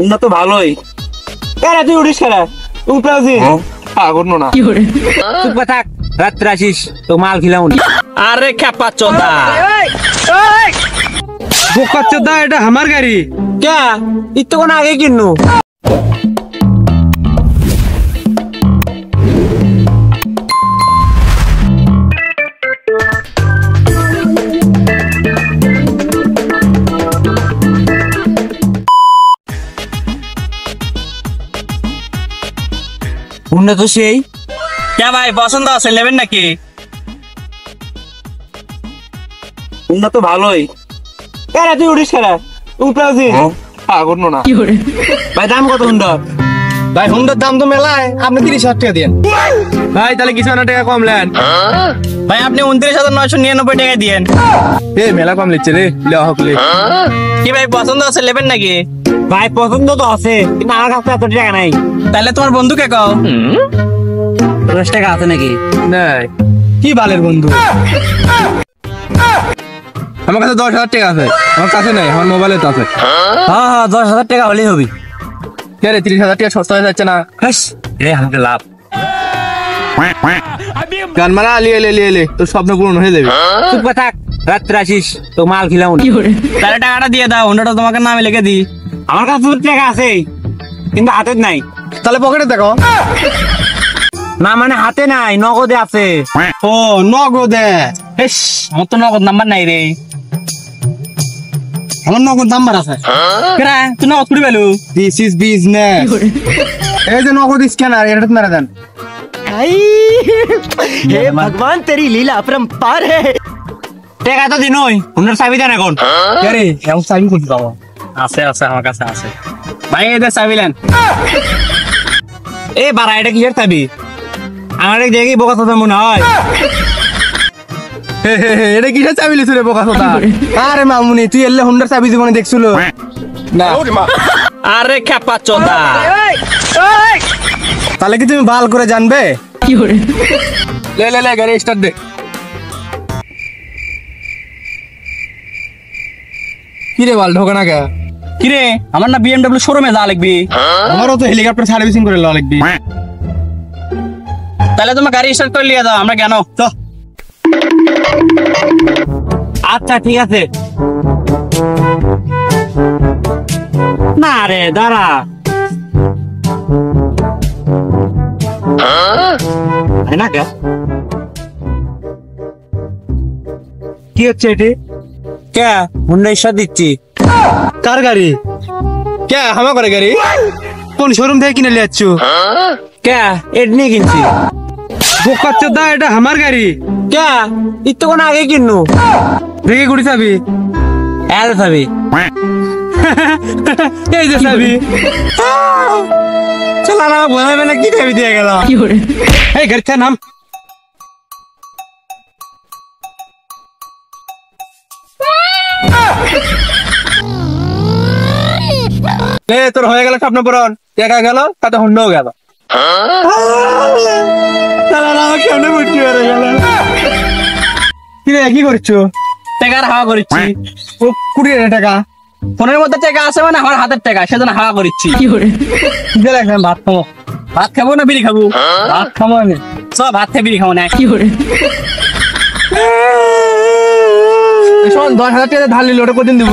উন্নত তো ভালোই। কেন তুই উঠিস কেন? উপরে আছিস? আগুন না। চুপ থাক, রাত্রে আসিস তো মাল খিলাম। আরে খেপা চোদা, বোকা চোদা, এটা আমার গাড়ি। কে ইতো কোন আগে কিনু? উন্নত তো সেই। কে ভাই পছন্দ আছে, নেবেন নাকি? উন্নত তো ভালোই। কেন তুই উঠিস কেন? উপরে আছিস? আগুন না। ভাই দাম কত হুন্ডার? ভাই হুন্ডার দাম তো মেলায়, আপনি 30,000 টাকা দেন। ভাই তাহলে কিছু টাকা কম নেন। ভাই আপনি 29,999 টাকা দিয়েন। মেলা কম লিখছে রে। কি ভাই পছন্দ আছে, নেবেন নাকি? ভাই পছন্দ তো আছে, কিন্তু আমার কাছে এত টাকা নাই। তাহলে তোমার বন্ধুকে কও। 10 টাকা আছে নাকি? নাই। কি বালের বন্ধু? আমার কাছে 10,000 টাকা আছে। আমার কাছে নাই, আমার মোবাইলে তো আছে। হ্যাঁ 10,000 টাকা হলেই হবে। কে রে 30,000 টাকা সস্তা হয়ে যাচ্ছে না? আমাকে লাভ। গান মারা লিয়ে তোর স্বপ্ন পূরণ হয়ে যাবে। চুপ থাক, রাত্রে আসিস তো মাল খিলাম। তাহলে টাকাটা দিয়ে দাও, হুন্ডাটা তোমাকে নামে লিখে দি। আমার কাছে টাকা আছে, কিন্তু হাতে নাই। তাহলে পকেটে দেখো। না মানে হাতে নাই, নগদে আছে। ও নগদে? আমার তো নগদ নাম্বার নাই রে। আমার নগদ নাম্বার আছে। তুই নগদ কুড়ি পেলু? This is business. এই যে নগদ স্ক্যানার, এটা মেরে দেন। हे भगवान तेरी लीला अपरंपार है। টাকা তো দিনই, হুন্ডার চাবি দেন এখন। কে রে এমন চাবি কোথায় পাবো? আছে আমার কাছে আছে। ভাই এদের চাবি নেন। এই বাড়া, এটা কিসের চাবি? আমার দেখি বোকা চোদা মনে হয়। এটা কিসের চাবি লিখছ রে বোকা চোদা? আরে মামুনি, তুই এলে হুন্ডার চাবি জীবনে দেখছিল না? আরে খেপা চোদা, তাহলে কি তুমি ভাল করে জানবে? লে গাড়ি স্টার্ট দে। কিরে বাল ঢোকে না কে? কিরে আমার না BMW শোরুমে যা লিখবি। আমারও তো হেলিকপ্টার সার্ভিসিং করে লওয়া লিখবি। তাহলে তোমার গাড়ি স্টার্ট করে লিয়ে দাও, আমরা কেন তো। আচ্ছা ঠিক আছে। না রে দাঁড়া, না কে কি হচ্ছে এটি? কে হুন্ডা ইস্যা দিচ্ছি? কার গাড়ি? কে আমার করে গাড়ি? কোন শোরুম থেকে কিনে লিয়াচ্ছ? কে এড নিয়ে কিনছি। বোকা চোদা, এটা আমার গাড়ি। কে ইতো কোন আগে কিনু? দেখে গুড়ি চাবি। এর চাবি। এই যে চাবি। চল না বলে বলে কি চাবি দিয়ে গেল। এই গাড়িতে নাম। তোর হয়ে গেল স্বপ্ন পূরণ। টাকা গেল, তাতে হুন্ডাও গেল। কি করছো? টাকার হাওয়া করছি। কুড়ি টাকা ফোনের মধ্যে টাকা আছে, মানে আমার হাতের টাকা, সেজন্য হাওয়া করছি। ভাত খাবো। ভাত খাবো না বিড়ি খাবো? ভাত খাবো আমি। সব ভাত খেয়ে বিড়ি খাবো না। কি করে 10,000 টাকা ধার নিল, ওটা কদিন দেবো?